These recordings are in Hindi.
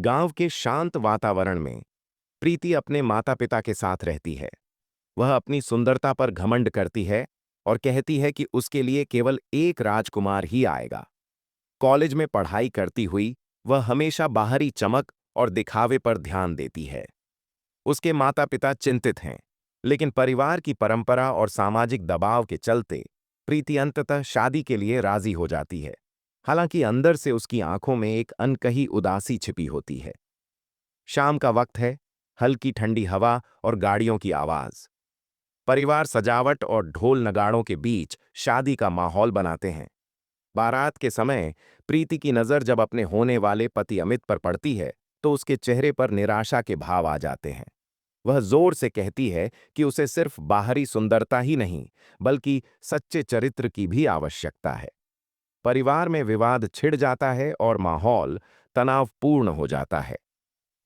गांव के शांत वातावरण में प्रीति अपने माता पिता के साथ रहती है। वह अपनी सुंदरता पर घमंड करती है और कहती है कि उसके लिए केवल एक राजकुमार ही आएगा। कॉलेज में पढ़ाई करती हुई वह हमेशा बाहरी चमक और दिखावे पर ध्यान देती है। उसके माता पिता चिंतित हैं, लेकिन परिवार की परंपरा और सामाजिक दबाव के चलते प्रीति अंततः शादी के लिए राजी हो जाती है। हालांकि अंदर से उसकी आंखों में एक अनकही उदासी छिपी होती है। शाम का वक्त है, हल्की ठंडी हवा और गाड़ियों की आवाज। परिवार सजावट और ढोल नगाड़ों के बीच शादी का माहौल बनाते हैं। बारात के समय प्रीति की नजर जब अपने होने वाले पति अमित पर पड़ती है, तो उसके चेहरे पर निराशा के भाव आ जाते हैं। वह जोर से कहती है कि उसे सिर्फ बाहरी सुंदरता ही नहीं, बल्कि सच्चे चरित्र की भी आवश्यकता है। परिवार में विवाद छिड़ जाता है और माहौल तनावपूर्ण हो जाता है।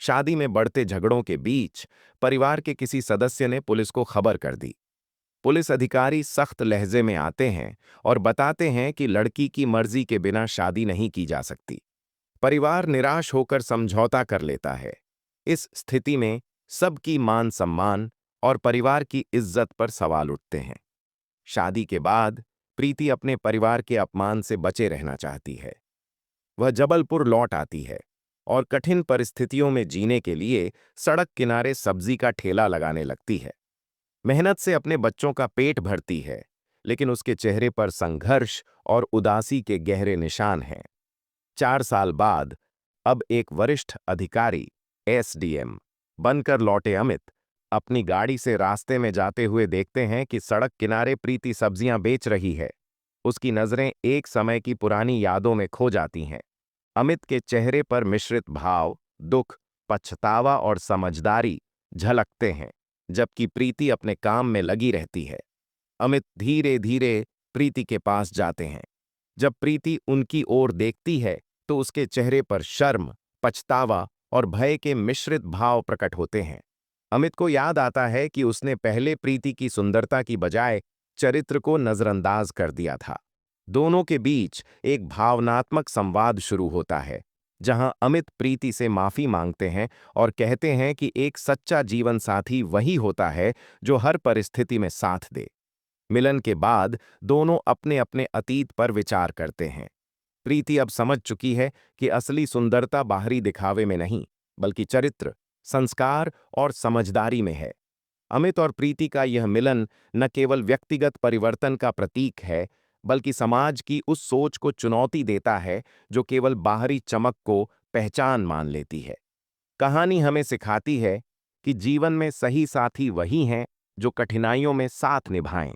शादी में बढ़ते झगड़ों के बीच परिवार के किसी सदस्य ने पुलिस को खबर कर दी। पुलिस अधिकारी सख्त लहजे में आते हैं और बताते हैं कि लड़की की मर्जी के बिना शादी नहीं की जा सकती। परिवार निराश होकर समझौता कर लेता है। इस स्थिति में सबकी मान सम्मान और परिवार की इज्जत पर सवाल उठते हैं। शादी के बाद प्रीति अपने परिवार के अपमान से बचे रहना चाहती है। वह जबलपुर लौट आती है और कठिन परिस्थितियों में जीने के लिए सड़क किनारे सब्जी का ठेला लगाने लगती है। मेहनत से अपने बच्चों का पेट भरती है, लेकिन उसके चेहरे पर संघर्ष और उदासी के गहरे निशान हैं। 4 साल बाद अब एक वरिष्ठ अधिकारी एसडीएम बनकर लौटे अमित अपनी गाड़ी से रास्ते में जाते हुए देखते हैं कि सड़क किनारे प्रीति सब्जियां बेच रही है। उसकी नजरें एक समय की पुरानी यादों में खो जाती हैं। अमित के चेहरे पर मिश्रित भाव, दुख, पछतावा और समझदारी झलकते हैं, जबकि प्रीति अपने काम में लगी रहती है। अमित धीरे धीरे प्रीति के पास जाते हैं। जब प्रीति उनकी ओर देखती है, तो उसके चेहरे पर शर्म, पछतावा और भय के मिश्रित भाव प्रकट होते हैं। अमित को याद आता है कि उसने पहले प्रीति की सुंदरता की बजाय चरित्र को नजरअंदाज कर दिया था। दोनों के बीच एक भावनात्मक संवाद शुरू होता है, जहां अमित प्रीति से माफी मांगते हैं और कहते हैं कि एक सच्चा जीवन साथी वही होता है जो हर परिस्थिति में साथ दे। मिलन के बाद दोनों अपने अपने अतीत पर विचार करते हैं। प्रीति अब समझ चुकी है कि असली सुंदरता बाहरी दिखावे में नहीं, बल्कि चरित्र, संस्कार और समझदारी में है। अमित और प्रीति का यह मिलन न केवल व्यक्तिगत परिवर्तन का प्रतीक है, बल्कि समाज की उस सोच को चुनौती देता है जो केवल बाहरी चमक को पहचान मान लेती है। कहानी हमें सिखाती है कि जीवन में सही साथी वही हैं जो कठिनाइयों में साथ निभाएं।